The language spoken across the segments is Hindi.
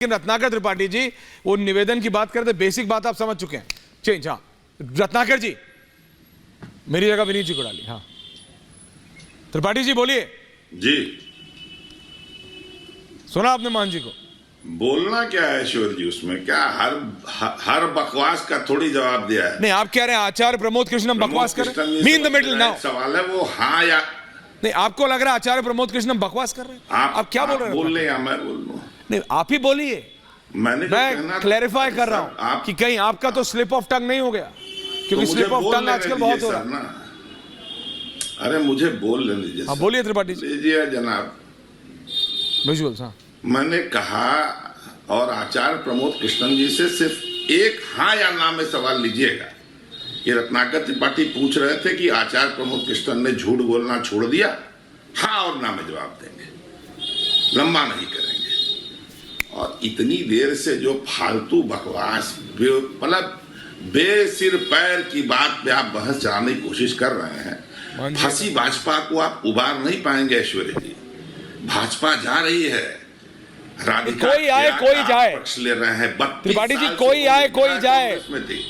लेकिन रत्नाकर त्रिपाठी जी वो निवेदन की बात करते, बेसिक बात आप समझ चुके हैं। चेंज, हाँ रत्नाकर जी मेरी जगह विनीत जी को डालिए। हाँ त्रिपाठी जी बोलिए। जी सुना आपने मान जी को? बोलना क्या है ईश्वर जी, उसमें क्या हर बकवास का थोड़ी जवाब दिया है। नहीं, आप कह रहे हैं आचार्य प्रमोद कृष्णम बकवास कर रहे हैं। मी इन द मिडिल नाउ। सवाल है वो हाँ या नहीं, आपको लग रहा है आचार्य प्रमोद कृष्णम बकवास कर रहे हैं? आप क्या बोल रहे हैं? बोल रहे हैं, मैं बोल रहा हूं। नहीं, आप ही बोलिए। मैं क्लैरिफाई कर रहा हूं कि कहीं आपका तो स्लिप ऑफ टंग नहीं हो गया, क्योंकि स्लिप ऑफ टंग आजकल बहुत हो रहा है। अरे मुझे बोल लेने दीजिए। हाँ बोलिए त्रिपाठी जी। लीजिए जनाब विजुअल्स। हाँ मैंने कहा, और आचार्य प्रमोद कृष्णन जी से सिर्फ एक हाँ या ना में सवाल लीजिएगा कि रत्नाकर त्रिपाठी पूछ रहे थे कि आचार्य प्रमोद कृष्णन ने झूठ बोलना छोड़ दिया। हाँ और ना में जवाब देंगे, लंबा नहीं करेंगे। और इतनी देर से जो फालतू बकवास मतलब बेसिर पैर की बात पे आप बहस चलाने की कोशिश कर रहे हैं, फंसी भाजपा को आप उबार नहीं पाएंगे ऐश्वर्य जी। भाजपा जा रही है, कोई आए कोई जाए, पक्ष ले रहे हैं। त्रिपाठी जी कोई आए कोई जाए,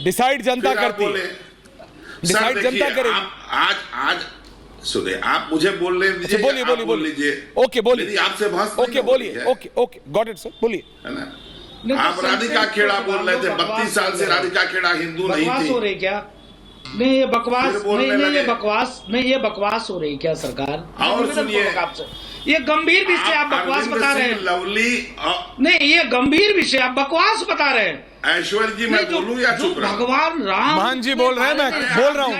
डिसाइड जनता करती है, डिसाइड जनता करेगी। आज सुने, आप मुझे बोलने दीजिए। बोलिए बोलिए बोलिए। ओके बोलिए, आपसे बहस ओके बोलिए। Okay okay got it sir, बोलिए। है ना, आप राधिका खेड़ा बोल रहे थे, 32 साल से राधिका खेड़ा हिंदू नहीं थी। हो रही क्या? नहीं ये बकवास नहीं, ये बकवास नहीं, ये बकवास हो रही क्या सरकार? और सुनिए, ये गंभीर विषय आप बकवास बता रहे हैं। लवली नहीं, ये गंभीर विषय आप बकवास बता रहे हैं। ऐश्वर्य जी मैं बोलूं या चुप रहा? भगवान राम मान जी बोल रहे हैं, मैं बोल रहा हूँ।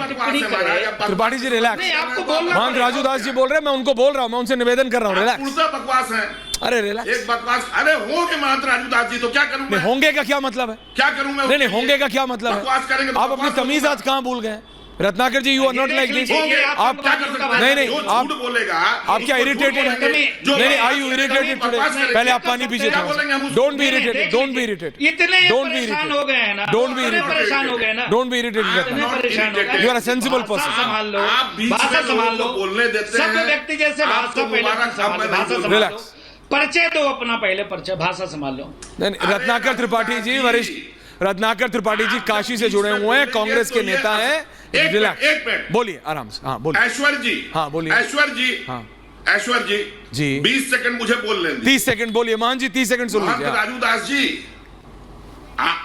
त्रिपाठी जी रिलैक्स। आपको बोलना, मान राजू दास जी बोल रहे हैं, मैं उनको बोल रहा हूँ, मैं उनसे निवेदन कर रहा हूँ। रिलैक्स। बकवास है। अरे रिलैक्स। एक बकवास। अरे होंगे महंत राजू दास जी, तो क्या करूं मैं? होंगे का क्या मतलब है? क्या करूं मैं? नहीं होंगे का क्या मतलब बकवास करेंगे है? तो आप अपनी तमीज आज कहाँ भूल गए? Ratnakar ji, you are not like this. आप क्या कर सकते हैं? नहीं आप बोलेगा, आप क्या इरिटेटेड हैं? नहीं आई यू इरिटेटेड टुडे? पहले आप पानी पीजिए। Don't be irritated, don't be irritated, इतने डोंट बी परेशान हो गए हैं ना, डोंट बी परेशान हो गए ना, don't be irritated. You are a sensible person. संभाल लो, भाषा संभाल लो, बोलने देते हैं। सब व्यक्ति जैसे भाषा पहले भाषा संभाल लो, परिचय दो अपना, पहले परिचय, भाषा संभाल लो। रत्नाकर त्रिपाठी जी वरिष्ठ, रत्नाकर त्रिपाठी जी काशी से जुड़े हुए हैं, कांग्रेस के नेता हैं। रिलैक्स, बोलिए आराम से। हाँ बोलिए। ऐश्वर्य जी, हाँ बोलिए। ऐश्वर्य जी, हाँ ऐश्वर्य जी 20 सेकंड मुझे बोलने दीजिए। 30 सेकंड बोलिए। मान जी 30 सेकंड सुन लीजिए। राजू दास जी, हाँ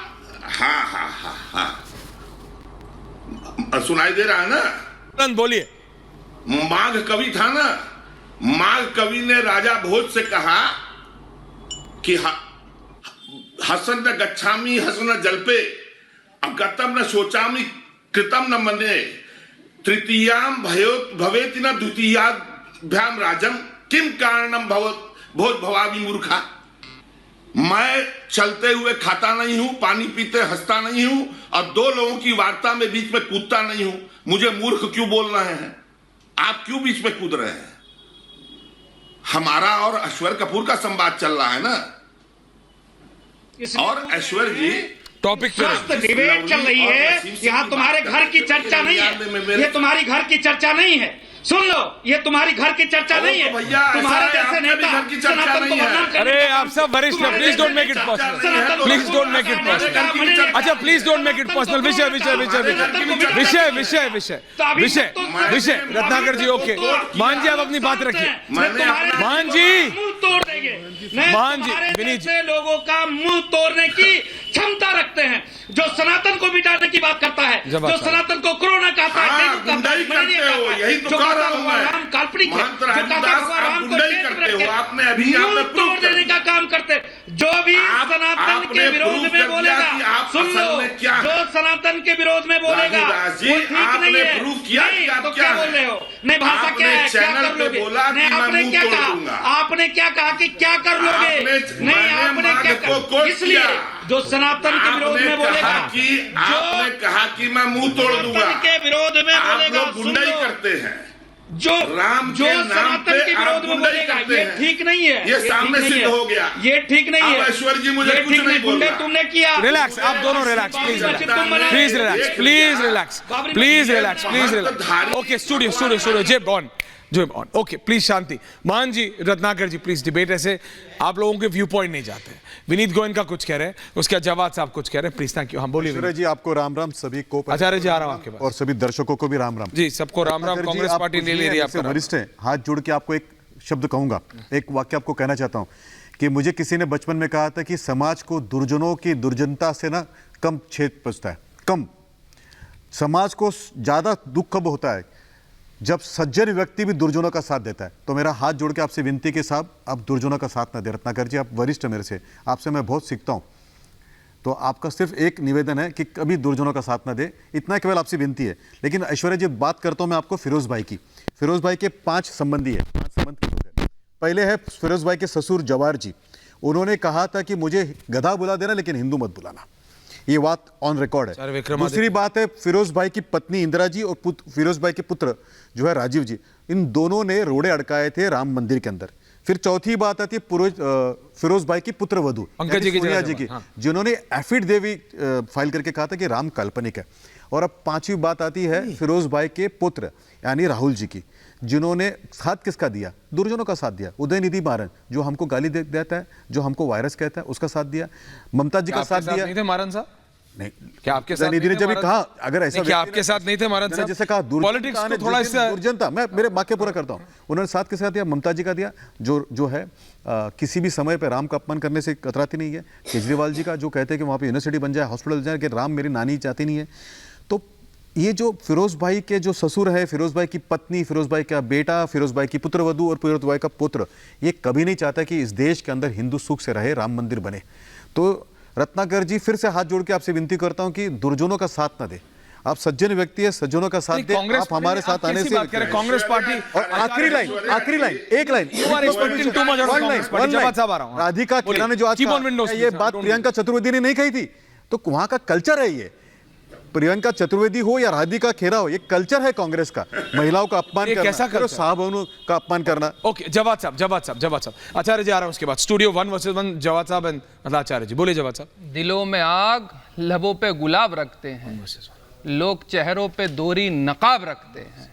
हाँ हाँ हाँ सुनाई दे रहा है ना? बोलिए। माघ कवि था ना, माघ कवि ने राजा भोज से कहा कि हसन न गच्छामि हसन न जल्पे अगतम न शोचामि कृतम न मने तृतीयाम भवेति न द्वितीयाभ्याम राजम किम कारणम भोज भवामि मूर्खा। मैं चलते हुए खाता नहीं हूं, पानी पीते हंसता नहीं हूं, और दो लोगों की वार्ता में बीच में कूदता नहीं हूं। मुझे मूर्ख क्यों बोल रहे हैं? आप क्यों बीच में कूद रहे हैं? हमारा और ऐश्वर्य कपूर का संवाद चल रहा है ना, और ऐश्वर्य जी टॉपिक डिबेट चल रही है। यहाँ तुम्हारे घर की चर्चा नहीं है, ये तुम्हारी घर की चर्चा नहीं है। सुन लो, ये तुम्हारी घर की चर्चा नहीं है। तुम्हारे जैसे नेता सनातन को बदनाम करने। अरे आप सब वरिष्ठ हैं, please don't make it personal, please don't make it personal. अच्छा please don't make it personal. विषय विषय विषय विषय विषय विषय विषय विषय रत्नाकर जी ओके। मान जी आप अपनी बात रखिए। मान जी तोड़ देंगे। मान जी, विनीत जी लोगों का मुंह तोड़ने की क्षमता रखते हैं, जो सनातन को मिटाने की बात करता है, जो सनातन को कोरोना कहता है, यही तो कह रहा हूं मैं। राम काल्पनिक है, जो कहता है राम को करते हो आपने अभी तोड़ देने का काम करते। जो भी सनातन के विरोध में बोलेगा, सुन लो, जो सनातन के विरोध में बोलेगा वो ठीक नहीं है। नहीं तो क्या बोल रहे हो? नहीं भाषा क्या है, क्या कर लोगे? नहीं आपने क्या कहा? आपने क्या कहा कि क्या कर लोगे? नहीं आपने क्या कहा? इसलिए जो सनातन के विरोध में बोलेगा, आपने कहा कि मैं मुंह तोड़ दूंगा, के विरोध में बोलेगा, गुंडाई करते हैं। जो सनातन के विरोध में बोलेगा, ये ठीक नहीं है। ये सामने सिद्ध हो गया, ये ठीक नहीं है। ऐश्वर्य जी मुझे कुछ नहीं बोल रहा। तुमने किया। रिलैक्स, आप दोनों relax please, please relax, please relax, please relax, please relax, please relax. Okay studio studio studio जेब ऑन। जो ओके प्लीज शांति। मान जी, रत्नाकर जी प्लीज डिबेट ऐसे आप लोगों के व्यू पॉइंट नहीं जाते। विनीत गोयनका कुछ कह रहे हैं, उसके बाद जवाब साहब कुछ कह रहे हैं। Please thank you. हम बोलिए आचार्य जी, आपको राम राम। सभी को आचार्य जी आ रहा हूं आपके पास, और सभी दर्शकों को भी राम राम जी। सबको राम राम। कांग्रेस पार्टी ले रही है आपका वरिष्ठ है, हाथ जोड़ के आपको एक शब्द कहूंगा, एक वाक्य आपको कहना चाहता हूं कि मुझे किसी ने बचपन में कहा था कि समाज को दुर्जनों की दुर्जनता से ना कम छेद पहुंचता है, कम। समाज को ज्यादा दुख कब होता है? जब सज्जन व्यक्ति भी दुर्जनों का साथ देता है। तो मेरा हाथ जोड़ के आपसे विनती के साहब, आप दुर्जनों का साथ ना दे। रत्नाकर जी, आप वरिष्ठ मेरे से, आपसे मैं बहुत सीखता हूं, तो आपका सिर्फ एक निवेदन है कि कभी दुर्जनों का साथ ना दे, इतना केवल आपसे विनती है। लेकिन ऐश्वर्या जी, बात करता हूं मैं आपको फिरोज भाई की। फिरोज भाई के 5 संबंधी है, 5 संबंध की बात है। पहले है फिरोज भाई के ससुर जवार जी, उन्होंने कहा था कि मुझे गधा बुला देना लेकिन हिंदू मत बुलाना, ये बात ऑन रिकॉर्ड है। दूसरी बात है फिरोज भाई की पत्नी इंदिरा जी और फिरोज भाई के पुत्र जो है राजीव जी, इन दोनों ने रोड़े अड़काए थे राम मंदिर के अंदर। फिर चौथी बात आती है फिरोज भाई की पुत्र वधू सोनिया जी की, जिन्होंने एफिडेविट फाइल करके कहा था कि राम काल्पनिक है। और अब 5वीं बात आती है फिरोज भाई के पुत्र यानी राहुल जी की, जिन्होंने साथ किसका दिया? दुर्जनों का साथ दिया। उदयनिधि मारन जो हमको गाली देता है, जो हमको वायरस कहता है, उसका साथ दिया। ममता जी का साथ दिया। नहीं थे मारन साहब? नहीं, क्या आपके साथ निधि ने जब कहा अगर ऐसा क्या आपके साथ नहीं थे मारन साहब? जैसे कहा पॉलिटिक्स को थोड़ा इससे दुर्जनता, मैं मेरे वाक्य पूरा करता हूं। उन्होंने साथ किसका दिया? ममता जी का दिया, जो है किसी भी समय पे राम का अपमान करने से कतराती नहीं है। केजरीवाल जी का, जो कहते हैं कि वहां पे यूनिवर्सिटी बन जाए, हॉस्पिटल बन जाए, कि राम मेरी नानी चाहती नहीं है। तो ये जो फिरोज भाई के जो ससुर है, फिरोज भाई की पत्नी, फिरोज भाई का बेटा, फिरोज भाई की पुत्रवधू और फिरोज भाई का पुत्र, ये कभी नहीं चाहता कि इस देश के अंदर हिंदू सुख से रहे, राम मंदिर बने। तो रत्नाकर जी, फिर से हाथ जोड़ के आपसे विनती करता हूं कि दुर्जनों का साथ ना दे। आप सज्जन व्यक्ति है, सज्जनों का साथ दे। आप हमारे साथ आने से कांग्रेस पार्टी। और आखिरी लाइन, एक लाइन, राधिका खेरा ने जो आज ये बात प्रियंका चतुर्वेदी ने नहीं कही थी, तो वहां का कल्चर है ये। प्रियंका चतुर्वेदी हो या राधिका खेरा हो, ये कल्चर है कांग्रेस का, महिलाओं का अपमान करना, साहब का अपमान करना। ओके, जवाब साहब। आचार्य जी आ रहा हूं उसके बाद। स्टूडियो 1 वर्सेस 1, जवाब साहब एंड आचार्य जी, बोलिए जवाब साहब। दिलों में आग, लबों पे गुलाब रखते हैं, लोग चेहरों पे दोहरी नकाब रखते हैं।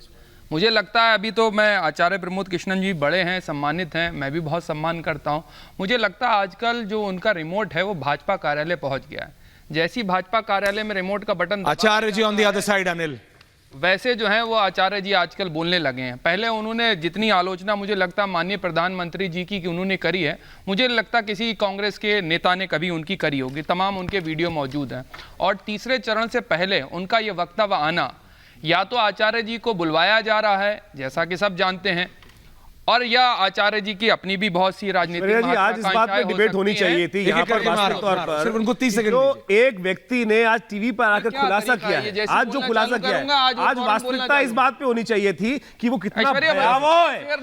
मुझे लगता है, अभी तो मैं आचार्य प्रमोद कृष्णन जी बड़े हैं, सम्मानित हैं, मैं भी बहुत सम्मान करता हूं। मुझे लगता है आजकल जो उनका रिमोट है वो भाजपा कार्यालय पहुंच गया है। जैसी भाजपा कार्यालय में रिमोट का button, Acharya ji on the other side, Anil, वैसे जो है वो आचार्य जी आजकल बोलने लगे हैं। पहले उन्होंने जितनी आलोचना मुझे लगता माननीय प्रधानमंत्री जी की उन्होंने करी है, मुझे लगता किसी कांग्रेस के नेता ने कभी उनकी करी होगी। तमाम उनके वीडियो मौजूद हैं। और तीसरे चरण से पहले उनका ये वक्तव्य आना, या तो आचार्य जी को बुलवाया जा रहा है जैसा कि सब जानते हैं, और या आचार्य जी की अपनी भी बहुत सी राजनीतिक जी आज इस बात पे डिबेट होनी चाहिए थी यहाँ पर वास्तविक तौर पर। सिर्फ उनको 30 सेकंड जो एक व्यक्ति ने आज टीवी पर आकर खुलासा किया है, आज जो खुलासा किया है, आज वास्तविकता इस बात पे होनी चाहिए थी कि वो कितना भयावह है।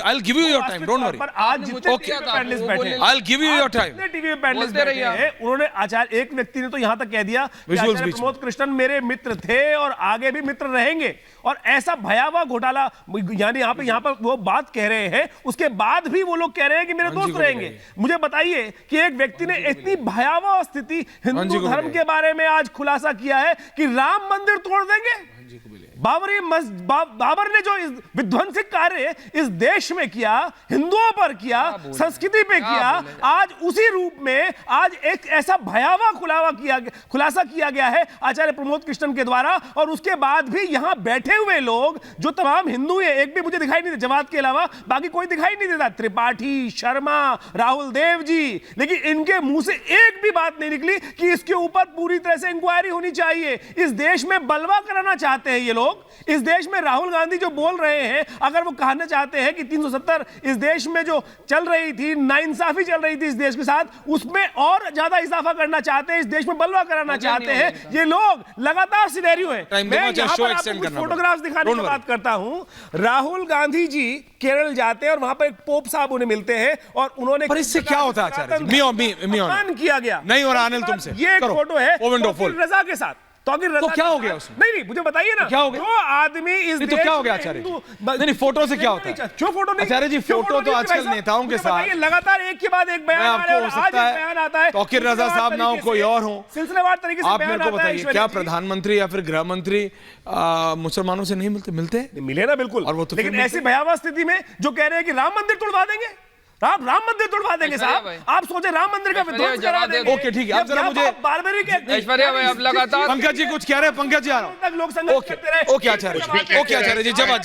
I'll give you your time, don't worry. पर आज जितने पैनलिस्ट बैठे हैं, I'll give you your time. TV में पैनलिस्ट बैठे हैं, उन्होंने आचार्य, एक व्यक्ति ने तो यहाँ तक कह दिया कि आचार्य प्रमोद कृष्णन मेरे मित्र थे और आगे भी मित्र रहेंगे। और ऐसा भयावह घोटाला, यानी यहाँ पर वो बात कह रहे हैं, उसके बाद भी वो लोग कह रहे हैं कि मेरे दोस्त रहेंगे। मुझे बताइए कि एक व्यक्ति ने इतनी भयावह स्थिति हिंदू धर्म के बारे में आज खुलासा किया है कि राम मंदिर तोड़ देंगे। बाबर ने जो विध्वंसक कार्य इस देश में किया, हिंदुओं पर किया, संस्कृति पे किया, आज उसी रूप में आज एक ऐसा भयावह खुलासा किया गया है आचार्य प्रमोद कृष्णन के द्वारा। और उसके बाद भी यहां बैठे हुए लोग जो तमाम हिंदू हैं, एक भी मुझे दिखाई नहीं देता, जवाब के अलावा बाकी कोई दिखाई नहीं देता, त्रिपाठी, शर्मा, राहुल देव जी, लेकिन इनके मुंह से एक भी बात नहीं निकली कि इसके ऊपर पूरी तरह से इंक्वायरी होनी चाहिए। इस देश में बलवा कराना चाहते हैं ये लोग। इस देश में राहुल गांधी जो बोल रहे हैं, अगर वो कहना चाहते हैं कि 370 इस देश में जो चल रही थी, नाइंसाफी चल रही थी इस देश के साथ, उसमें और ज्यादा इजाफा करना चाहते हैं, इस देश में बलवा कराना चाहते हैं ये लोग। लगातार सिनेरियो है। मैं यहाँ पर आपको फोटोग्राफ्स दिखाने की बात करता हूं। राहुल गांधी जी केरल जाते हैं और वहां पर एक पोप साहब उन्हें मिलते हैं और उन्होंने, पर इससे क्या होता है आचार्य जी? किया गया नहीं हो रहा। अनिल तुमसे ये एक फोटो है रजा के साथ, तौकीर रजा तो क्या हो के गया साथ- उसमें? नहीं मुझे बताइए ना, क्या हो गया? जो आदमी इस नहीं, तो देश क्या हो गया में आचार्य जी? हिंदू- नहीं, फोटो से क्या होता है? क्यों फोटो नहीं? आचार्य जी, क्यों फोटो तो नहीं? आजकल भाई साहब, नेताओं के मुझे साथ- बताइए, लगातार एक के बाद एक बयान मैं आ आपको रहे हैं हो और आज सकता एक बयान आता है है तौकीर रजा सिलसिलेवार साहब ना हो, तरीके कोई से- और हो, सिलसिलेवार तरीके से आप बयान मेरे को आता है बताइए, ईश्वर क्या जी। प्रधानमंत्री या फिर गृह मंत्री मुसलमानों से नहीं मिलते हैं? मिले ना बिल्कुल, और वो तो फिर लेकिन मिलते ऐसी भयावह स्थिति में जो कह रहे हैं कि राम मंदिर तुड़वा देंगे, आप राम मंदिर तुड़वा देंगे ऐश्वर्या साहब, भाई। आप सोचे राम मंदिर का ऐश्वर्या विध्वंस करा जवाब दे देंगे। दो। ओके, ठीक है, आप जरा क्या मुझे- बारबरी के ऐश्वर्या भाई, आप लगातार- पंकज जी कुछ कह रहे हैं, पंकज जी आ रहा हूं। तक लोग संघर्ष ओके करते रहे। ओके आचार्य जी, ओके आचार्य जी, जवाब